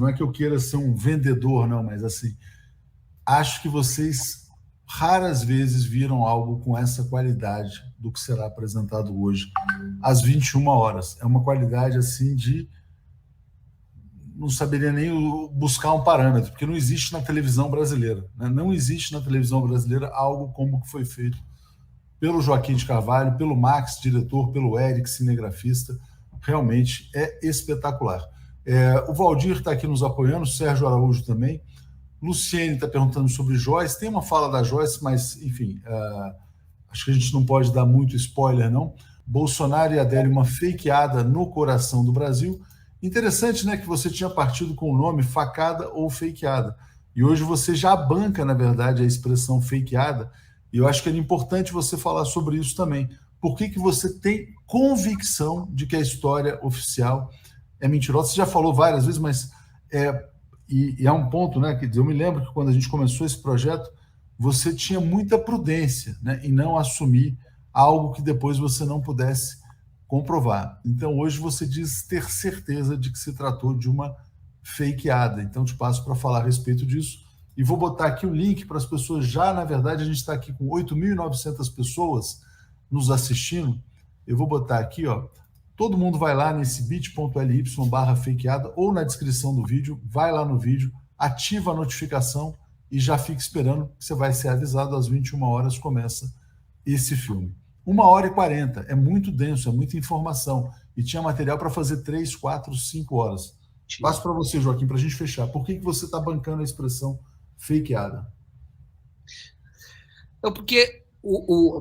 não é que eu queira ser um vendedor, não, mas assim, acho que vocês raras vezes viram algo com essa qualidade do que será apresentado hoje, às 21 horas. É uma qualidade assim de não saberia nem buscar um parâmetro, porque não existe na televisão brasileira. Né? Não existe na televisão brasileira algo como que foi feito pelo Joaquim de Carvalho, pelo Max, diretor, pelo Eric, cinegrafista. Realmente é espetacular. O Valdir está aqui nos apoiando, o Sérgio Araújo também. Luciene está perguntando sobre Joyce. Tem uma fala da Joyce, mas, enfim, acho que a gente não pode dar muito spoiler, não. Bolsonaro e Adélio, uma fakeada no coração do Brasil. Interessante, né, que você tinha partido com o nome facada ou fakeada. E hoje você já banca, na verdade, a expressão fakeada. E eu acho que é importante você falar sobre isso também. Por que você tem convicção de que a história oficial é mentirosa? Você já falou várias vezes, mas é um ponto, né? Que eu me lembro que quando a gente começou esse projeto, você tinha muita prudência, né, em não assumir algo que depois você não pudesse comprovar. Então, hoje você diz ter certeza de que se tratou de uma fakeada. Então, te passo para falar a respeito disso. E vou botar aqui o link para as pessoas já, na verdade, a gente está aqui com 8.900 pessoas nos assistindo. Eu vou botar aqui, ó. Todo mundo vai lá nesse bit.ly/fakeada ou na descrição do vídeo, vai lá no vídeo, ativa a notificação e já fica esperando que você vai ser avisado. Às 21 horas começa esse filme. 1h40, é muito denso, é muita informação. E tinha material para fazer 3, 4, 5 horas. Passo para você, Joaquim, para a gente fechar. Por que você está bancando a expressão fakeada? Porque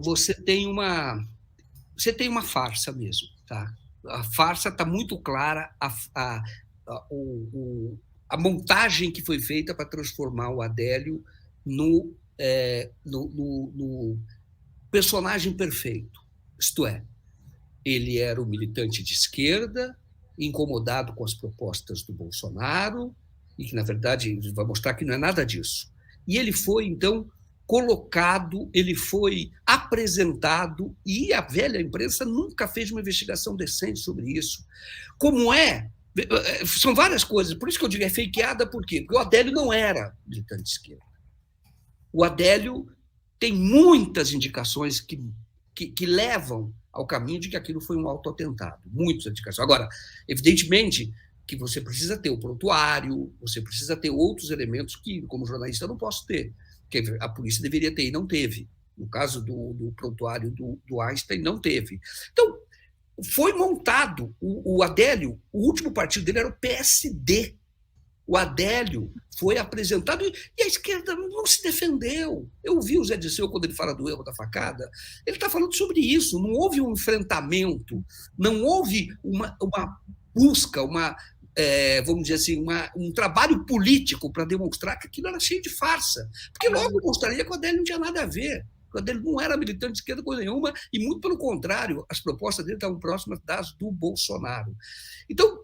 você tem uma farsa mesmo, tá? A farsa está muito clara, a montagem que foi feita para transformar o Adélio no personagem perfeito. Isto é, ele era um militante de esquerda, incomodado com as propostas do Bolsonaro, e que, na verdade, ele vai mostrar que não é nada disso. E ele foi, então, colocado, ele foi apresentado, e a velha imprensa nunca fez uma investigação decente sobre isso. São várias coisas, por isso que eu digo é fakeada, por quê? Porque o Adélio não era militante de esquerda. O Adélio tem muitas indicações que levam ao caminho de que aquilo foi um autoatentado. Muitas indicações. Agora, evidentemente que você precisa ter o prontuário, você precisa ter outros elementos que, como jornalista, eu não posso ter, que a polícia deveria ter e não teve. No caso do prontuário do Einstein, não teve. Então, foi montado. O Adélio, o último partido dele era o PSD. O Adélio foi apresentado e a esquerda não se defendeu. Eu ouvi o Zé Dirceu, quando ele fala do erro da facada, ele está falando sobre isso. Não houve um enfrentamento, não houve uma busca, vamos dizer assim, um trabalho político para demonstrar que aquilo era cheio de farsa. Porque logo mostraria que o Adélio não tinha nada a ver. O Adélio não era militante de esquerda coisa nenhuma, e muito pelo contrário, as propostas dele estavam próximas das do Bolsonaro. Então,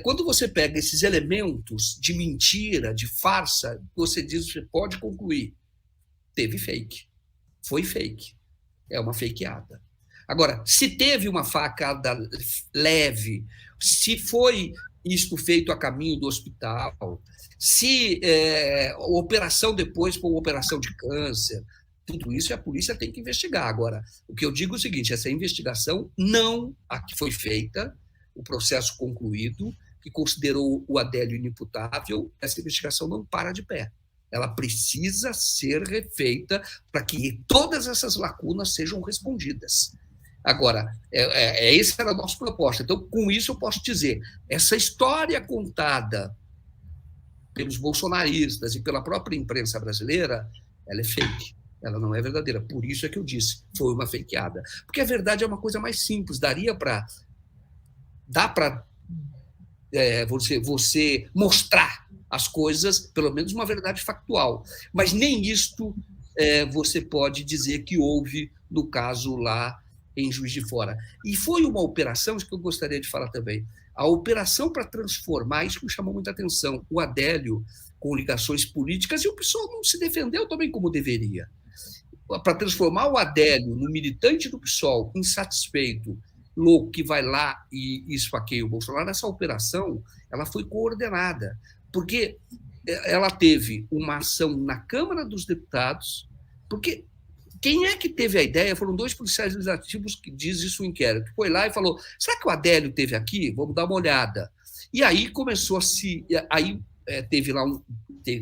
quando você pega esses elementos de mentira, de farsa, você pode concluir, teve fake, foi fake, é uma fakeada. Agora, se teve uma facada leve, se foi isto feito a caminho do hospital, se a operação depois foi uma operação de câncer, tudo isso a polícia tem que investigar. Agora, o que eu digo é o seguinte, essa investigação a que foi feita, o processo concluído, que considerou o Adélio inimputável, essa investigação não para de pé. Ela precisa ser refeita para que todas essas lacunas sejam respondidas. Agora, essa era a nossa proposta. Então, com isso, eu posso dizer, essa história contada pelos bolsonaristas e pela própria imprensa brasileira, ela é fake. Ela não é verdadeira. Por isso é que eu disse, foi uma fakeada. Porque a verdade é uma coisa mais simples. Dá para você mostrar as coisas, pelo menos uma verdade factual. Mas nem isto você pode dizer que houve no caso lá em Juiz de Fora. E foi uma operação, isso que eu gostaria de falar também, a operação para transformar, isso me chamou muita atenção, o Adélio com ligações políticas, e o PSOL não se defendeu também como deveria. Para transformar o Adélio no militante do PSOL insatisfeito louco que vai lá e esfaqueia o Bolsonaro. Essa operação ela foi coordenada, porque ela teve uma ação na Câmara dos Deputados, porque quem é que teve a ideia? Foram 2 policiais legislativos que diz isso no inquérito. Foi lá e falou, será que o Adélio teve aqui? Vamos dar uma olhada. E aí começou a se... Aí teve lá,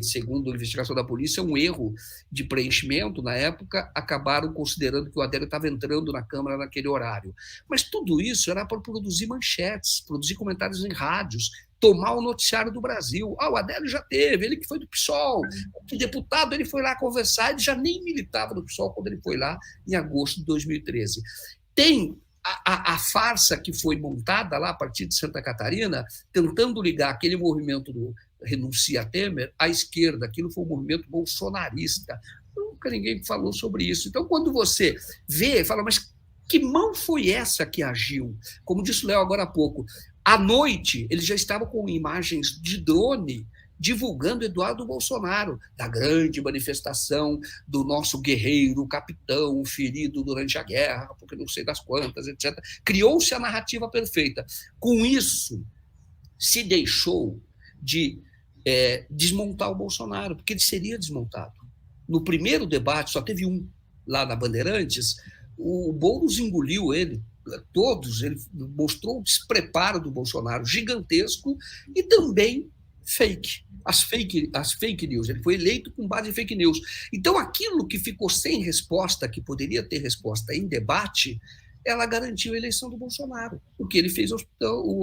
segundo a investigação da polícia, um erro de preenchimento. Na época, acabaram considerando que o Adélio estava entrando na Câmara naquele horário. Mas tudo isso era para produzir manchetes, produzir comentários em rádios, tomar o noticiário do Brasil. O Adélio já teve, ele que foi do PSOL, que deputado, ele foi lá conversar, ele já nem militava no PSOL quando ele foi lá em agosto de 2013. Tem a farsa que foi montada lá a partir de Santa Catarina, tentando ligar aquele movimento do Renuncia a Temer à esquerda. Aquilo foi um movimento bolsonarista. Nunca ninguém falou sobre isso. Então, quando você vê, fala, mas que mão foi essa que agiu? Como disse o Léo agora há pouco, à noite, eles já estavam com imagens de drone divulgando Eduardo Bolsonaro, da grande manifestação do nosso guerreiro, capitão, ferido durante a guerra, porque não sei das quantas, etc. Criou-se a narrativa perfeita. Com isso, se deixou de desmontar o Bolsonaro, porque ele seria desmontado. No primeiro debate, só teve um lá na Bandeirantes, o Boulos engoliu ele, todos, ele mostrou o despreparo do Bolsonaro gigantesco e também as fake news. Ele foi eleito com base em fake news. Então, aquilo que ficou sem resposta, que poderia ter resposta em debate, ela garantiu a eleição do Bolsonaro, porque ele fez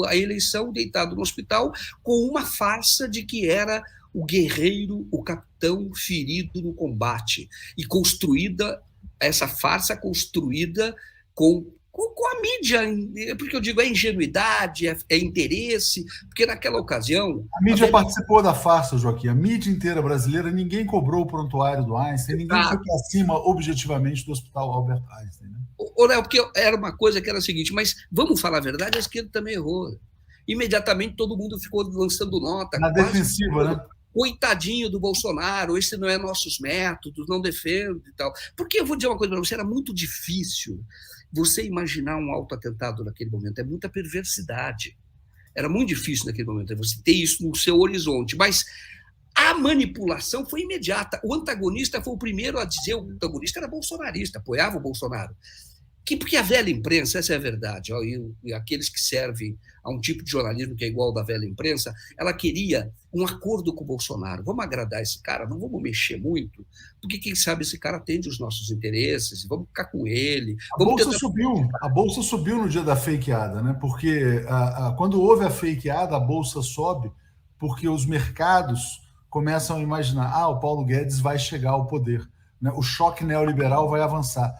a eleição deitado no hospital com uma farsa de que era o guerreiro, o capitão ferido no combate, e essa farsa construída com a mídia, porque eu digo, é ingenuidade, é interesse, porque naquela ocasião... A mídia participou da farsa, Joaquim, a mídia inteira brasileira, ninguém cobrou o prontuário do Einstein, ninguém foi para cima, objetivamente, do Hospital Albert Einstein. Né? Léo, porque era uma coisa que era a seguinte, mas vamos falar a verdade, a esquerda também errou. Imediatamente todo mundo ficou lançando nota. Na defensiva, né? Coitadinho do Bolsonaro, esse não é nossos métodos, não defende e tal. Porque eu vou dizer uma coisa para você, era muito difícil você imaginar um autoatentado naquele momento, é muita perversidade. Era muito difícil naquele momento, você ter isso no seu horizonte, mas a manipulação foi imediata. O antagonista foi o primeiro a dizer, o antagonista era bolsonarista, apoiava o Bolsonaro. Porque a velha imprensa, essa é a verdade, ó, e aqueles que servem a um tipo de jornalismo que é igual ao da velha imprensa, ela queria um acordo com o Bolsonaro. Vamos agradar esse cara, não vamos mexer muito, porque quem sabe esse cara atende os nossos interesses, vamos ficar com ele. A bolsa subiu no dia da fakeada, né? Porque quando houve a fakeada, a bolsa sobe, porque os mercados começam a imaginar, o Paulo Guedes vai chegar ao poder, né? O choque neoliberal vai avançar.